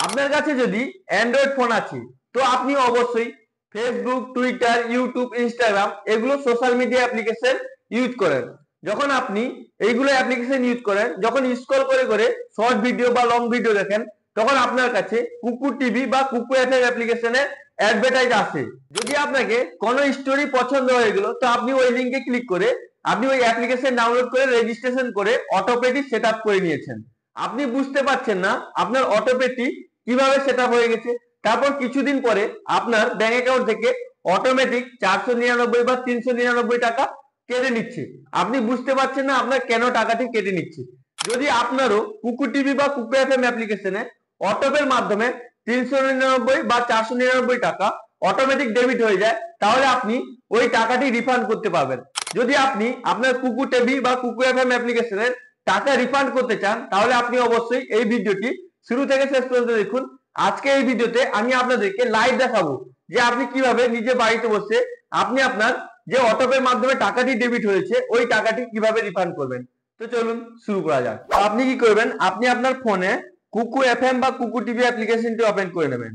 আপনার কাছে যদি অ্যান্ড্রয়েড ফোন আছে তো আপনি অবশ্যই ফেসবুক, টুইটার, ইউটিউব, ইনস্টাগ্রাম এগুলো সোশ্যাল মিডিয়া অ্যাপ্লিকেশন ইউজ করেন। যখন আপনি এইগুলো অ্যাপ্লিকেশন ইউজ করেন, যখন স্ক্রল করে করে শর্ট ভিডিও বা লং ভিডিও দেখেন, তখন আপনার কাছে কুকু টিভি বা কুকু এফএম অ্যাপ্লিকেশনের অ্যাডভার্টাইজ আসে। যদি আপনাকে কোনো স্টোরি পছন্দ হয়ে গেল তো আপনি ওই লিঙ্কে ক্লিক করে আপনি ওই অ্যাপ্লিকেশন ডাউনলোড করে রেজিস্ট্রেশন করে অটোপেটি সেট আপ করে নিয়েছেন। আপনি বুঝতে পারছেন না আপনার অটোপেটি কিভাবে সেট আপ হয়ে গেছে। তারপর কিছুদিন পরে আপনার ব্যাংক অ্যাকাউন্ট থেকে অটোমেটিক 499 বা 399 টাকা কেটে নিচ্ছে। আপনি বুঝতে পারছেন না আপনার কেন টাকাটি কেটে নিচ্ছে। যদি আপনারও কুকু টিভি বা কুকু এফএম অ্যাপ্লিকেশনে অটোপের মাধ্যমে 399 বা 499 টাকা অটোমেটিক ডেবিট হয়ে যায়, তাহলে আপনি ওই টাকাটি রিফান্ড করতে পারবেন। যদি আপনি আপনার কুকু টিভি বা কুকু এফএম অ্যাপ্লিকেশনের টাকা রিফান্ড করতে চান, তাহলে আপনি অবশ্যই এই ভিডিওটি শুরু থেকে শেষ পর্যন্ত দেখুন। আজকে এই ভিডিওতে আমি আপনাদেরকে লাইভ দেখাবো যে আপনি কিভাবে নিজে বাড়িতে বসে আপনি আপনার যে অটোপের মাধ্যমে টাকাটি ডেবিট হয়েছে ওই টাকাটি কিভাবে রিফান্ড করবেন। তো চলুন শুরু করা যাক। আপনি কি করবেন, আপনি আপনার ফোনে কুকু এফএম বা কুকু টিভি অ্যাপ্লিকেশনটি ওপেন করে নেবেন।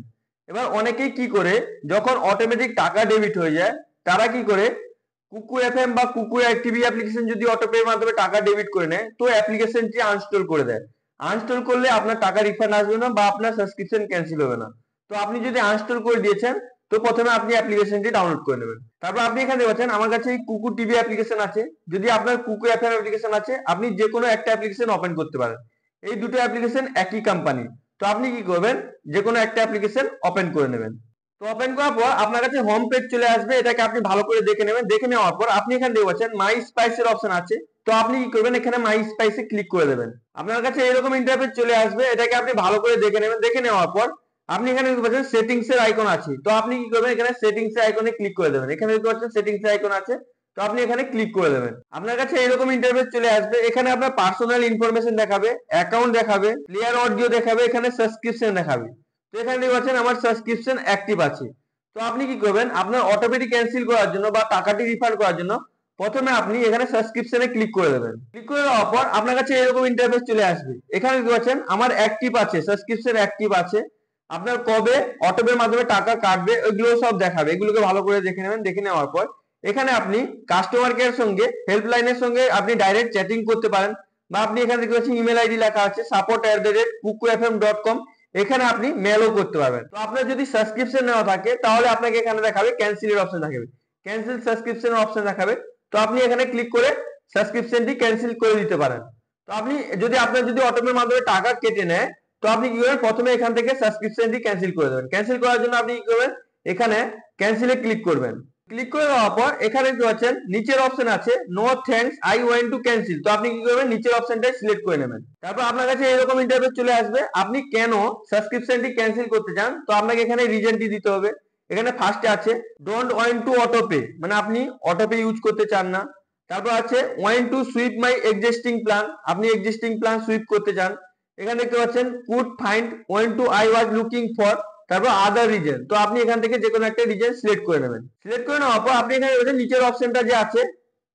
এবার অনেকেই কি করে, যখন অটোমেটিক টাকা ডেবিট হয়ে যায় তারা কি করে, কুকু এফএম বা কুকু টিভি অ্যাপ্লিকেশন যদি অটোপের মাধ্যমে টাকা ডেবিট করে নেয় তো অ্যাপ্লিকেশনটি আনইনস্টল করে দেয়। আনইনস্টল করলে আপনার টাকা রিফান্ড আসবে না বা আপনার সাবস্ক্রিপশন ক্যান্সেল হবে না। তো আপনি যদি আনইনস্টল করে দিয়েছেন তো প্রথমে আপনি অ্যাপ্লিকেশনটি ডাউনলোড করে নেবেন। তারপর আপনি এখানে দেখছেন আমার কাছে এই কুকু টিভি অ্যাপ্লিকেশন আছে। যদি আপনার কুকু এফএম অ্যাপ্লিকেশন আছে আপনি যে কোনো একটা অ্যাপ্লিকেশন ওপেন করতে পারেন। এই দুটো অ্যাপ্লিকেশন একই কোম্পানি। তো আপনি কি করবেন, যে কোনো একটা অ্যাপ্লিকেশন ওপেন করে নেবেন। তো ওপেন করার পর আপনার কাছে হোম পেজ চলে আসবে। এটাকে আপনি ভালো করে দেখে নেবেন। দেখে নেওয়ার পর আপনি এখানে দেখতে পাচ্ছেন মাই স্পাইসের অপশন আছে। তো আপনি কি করবেন, এখানে মাই স্পাইসে ক্লিক করে দেবেন। আপনার কাছে এরকম ইন্টারফেস চলে আসবে। এটাকে আপনি ভালো করে দেখে নেবেন। দেখে নেওয়ার পর আপনি এখানে দেখতে পাচ্ছেন সেটিংস এর আইকন আছে। তো আপনি কি করবেন, এখানে সেটিংস এর আইকনে ক্লিক করে দেবেন। এখানে দেখতে পাচ্ছেন সেটিংস এর আইকন আছে। তো আপনি এখানে ক্লিক করে দেবেন। আপনার কাছে এরকম ইন্টারফেস চলে আসবে। এখানে আপনার পার্সোনাল ইনফরমেশন দেখাবে, অ্যাকাউন্ট দেখাবে, প্লেয়ার অডিও দেখাবে, এখানে সাবস্ক্রিপশন দেখাবে। তো এখানে দেখতে পাচ্ছেন আমার সাবস্ক্রিপশন অ্যাক্টিভ আছে। তো আপনি কি করবেন, আপনার অটোমেটিক ক্যান্সেল করার জন্য বা টাকাটি রিফান্ড করার জন্য প্রথমে আপনি এখানে সাবস্ক্রিপশনে ক্লিক করে দেবেন। ক্লিক করে দেওয়ার পর আপনার কাছে এরকম ইন্টারফেস চলে আসবে। এখানে দেখতে পাচ্ছেন আমার অ্যাক্টিভ আছে, সাবস্ক্রিপশন অ্যাক্টিভ আছে। আপনার কবে অটোপের মাধ্যমে টাকা কাটবে ওইগুলো সব দেখাবে। এগুলোকে ভালো করে দেখে নেবেন। দেখে নেওয়ার পর এখানে আপনি কাস্টমার কেয়ার সঙ্গে, হেল্পলাইনের সঙ্গে আপনি ডাইরেক্ট চ্যাটিং করতে পারেন। বা আপনি এখানে দেখতে পাচ্ছেন ইমেল আইডি লেখা আছে support@kukuFM.com, এখানে আপনি মেলও করতে পারবেন। তো আপনার যদি সাবস্ক্রিপশন নেওয়া থাকে তাহলে আপনাকে এখানে দেখাবে ক্যান্সেলের অপশন দেখাবে, ক্যান্সেল সাবস্ক্রিপশনের অপশন দেখাবে। তো আপনি এখানে ক্লিক করে সাবস্ক্রিপশনটি ক্যান্সেল করে দিতে পারেন। তো আপনি যদি আপনার যদি অটোপের মাধ্যমে টাকা কেটে নেয় তো আপনি কি করবেন, প্রথমে এখান থেকে সাবস্ক্রিপশনটি ক্যান্সেল করে দেবেন। ক্যান্সেল করার জন্য আপনি কি করবেন, এখানে ক্যান্সেলে ক্লিক করবেন। ক্লিক করে দেওয়ার পর এখানে কি পাচ্ছেন নিচের অপশন আছে no thanks I want to cancel. তো আপনি কি করবেন, নিচের অপশনটা সিলেক্ট করে নেবেন। তারপর আপনার কাছে এরকম ইন্টারফেস চলে আসবে। আপনি কেন সাবস্ক্রিপশনটি ক্যান্সেল করতে চান তো আপনাকে এখানে রিজনটি দিতে হবে। এখানে ফার্স্টে আছে ডোন্ট ওয়ান্ট টু অটোপে, মানে আপনি অটোপে ইউজ করতে চান না। তারপর আছে want to sweep my existing plan, আপনি এক্সিস্টিং প্ল্যান সুইপ করতে চান। এখানে দেখতে পাচ্ছেন could find want to I was looking for, তারপর আদার রিজন। তো আপনি এখান থেকে যে কোনো একটা রিজন সিলেক্ট করে নেবেন। সিলেক্ট করে নেওয়ার পর আপনি এখানে নিচের অপশনটা যে আছে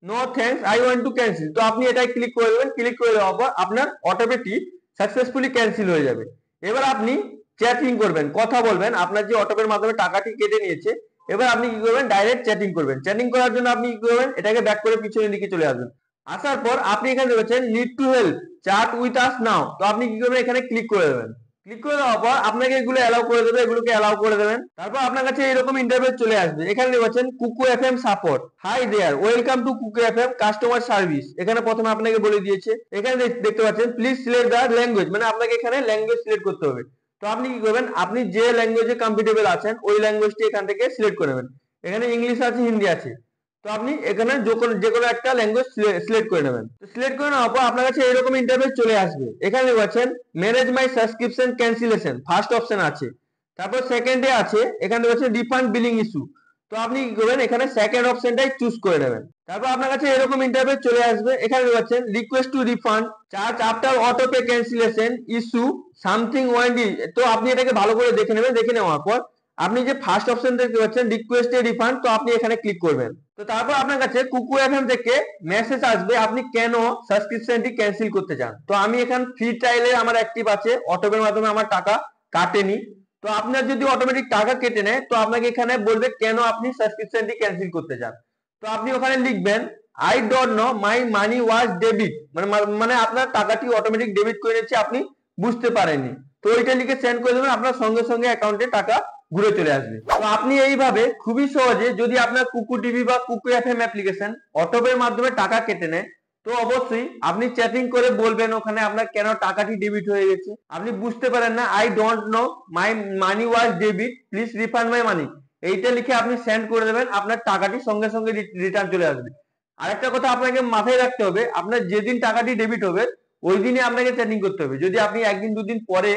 no thanks I want to cancel, তো আপনি এটাই ক্লিক করে দেবেন। ক্লিক করে দেওয়ার পর আপনার অটোপেটি সাকসেসফুলি ক্যান্সেল হয়ে যাবে। এবার আপনি চ্যাটিং করবেন, কথা বলবেন। আপনার যে অটোপের মাধ্যমে টাকাটি কেটে নিয়েছে এবার আপনি কি করবেন, ডাইরেক্ট চ্যাটিং করবেন। চ্যাটিং করার জন্য আপনি কি করবেন, এটাকে ব্যাক করে পিছনের দিকে চলে আসবেন। আসার পর আপনি এখানে দেখছেন need to help chat with us now. তো আপনি কি করবেন, এখানে ক্লিক করে দেবেন। ক্লিক করে দেওয়ার পর আপনাকে এগুলো অ্যালাউ করে দেবে, এগুলোকে অ্যালাউ করে দেবেন। তারপর আপনার কাছে এরকম ইন্টারফেস চলে আসবে। এখানে দেখছেন Kuku FM support, hi there welcome to Kuku FM customer service. এখানে প্রথমে আপনাকে বলে দিয়েছে। এখানে দেখতে পাচ্ছেন প্লিজ সিলেক্ট দ্য ল্যাঙ্গুয়েজ, মানে আপনাকে এখানে ল্যাঙ্গুয়েজ সিলেক্ট করতে হবে। তো আপনি কি করবেন, আপনি যে ল্যাঙ্গুয়েজে কমফোর্টেবল আছেন ওই ল্যাঙ্গুয়েজটি এখান থেকে সিলেক্ট করে নেবেন। এখানে ইংলিশ আছে, হিন্দি আছে। তো আপনি এখানে যে কোনো একটা ল্যাঙ্গুয়েজ সিলেক্ট করে নেবেন। সিলেক্ট করে নেওয়ার পর আপনার কাছে এরকম ইন্টারফেস চলে আসবে। এখানে দেখছেন ম্যানেজ মাই সাবস্ক্রিপশন ক্যান্সেলেশন, ফার্স্ট অপশন আছে। তারপর সেকেন্ডে আছে এখানে দেখছেন রিফান্ড বিলিং ইস্যু। তো আপনি কি করবেন, এখানে সেকেন্ড অপশনটাই চুজ করে নেবেন। তারপর আপনার কাছে এরকম ইন্টারফেস চলে আসবে। এখানে দেখছেন request to refund charge after auto pay cancellation issue something wanted. তো আপনি এটাকে ভালো করে দেখে নেবেন। দেখে নেওয়ার পর আপনি যে ফার্স্ট অপশন দেখতে পাচ্ছেন রিকোয়েস্ট এ রিফান্ড, তো আপনি এখানে ক্লিক করবেন। তো তারপর আপনার কাছে কুকু এফএম থেকে মেসেজ আসবে আপনি কেন সাবস্ক্রিপশনটি ক্যান্সেল করতে চান। তো আমি এখানে ফ্রি ট্রায়ালে আমার অ্যাক্টিভ আছে, অটোপের মাধ্যমে আমার টাকা কাটেনি, তো আপনার যদি অটোমেটিক টাকা কেটে নেয় তো আপনাকে এখানে বলবে কেন আপনি সাবস্ক্রিপশনটি ক্যান্সেল করতে চান। তো আপনি ওখানে লিখবেন I don't know my money was debit, মানে আপনার টাকাটি অটোমেটিক ডেবিট করে নিচ্ছে, আপনি বুঝতে পারেননি। তো ওইটা লিখে সেন্ড করে দেবেন, আপনার সঙ্গে সঙ্গে অ্যাকাউন্টে টাকা ঘুরে চলে আসবে। তো আপনি এইভাবে খুবই সহজে, যদি আপনার কুকু টিভি বা কুকু এফএম অ্যাপ্লিকেশন অটোপের মাধ্যমে টাকা কেটে নেয়, তো অবশ্যই আপনি চ্যাটিং করে বলবেন ওখানে আপনার কেন টাকাটি ডেবিট হয়ে গেছে। আপনি বুঝতে পারেন না, I don't know my money was debit, please refund my money, এইটা লিখে আপনি সেন্ড করে দেবেন, আপনার টাকাটি সঙ্গে সঙ্গে রিটার্ন চলে আসবে। আরেকটা কথা আপনাকে মাথায় রাখতে হবে, আপনার যেদিন টাকাটি ডেবিট হবে ওই দিনে আপনাকে চ্যাটিং করতে হবে। যদি আপনি একদিন দুদিন পরে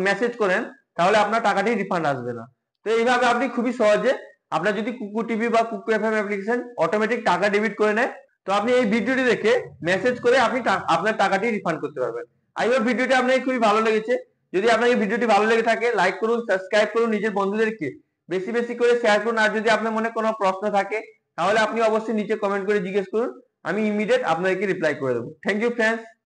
মেসেজ করেন তাহলে আপনার টাকাটি রিফান্ড আসবে না। তো এইভাবে আপনি খুবই সহজে, আপনার যদি কুকু টিভি বা কুকু এফএম অ্যাপ্লিকেশন অটোমেটিক টাকা ডেবিট করে নেয়, তো আপনি এই ভিডিওটি দেখে মেসেজ করে আপনি আপনার টাকাটি রিফান্ড করতে পারবেন। আই হোপ ভিডিওটি আপনাকে খুবই ভালো লেগেছে। যদি আপনাকে ভিডিওটি ভালো লেগে থাকে লাইক করুন, সাবস্ক্রাইব করুন, নিজের বন্ধুদেরকে বেশি বেশি করে শেয়ার করুন। আর যদি আপনার মনে কোনো প্রশ্ন থাকে তাহলে আপনি অবশ্যই নিচে কমেন্ট করে জিজ্ঞেস করুন, আমি ইমিডিয়েট আপনাদেরকে রিপ্লাই করে দেবো। Thank you friends.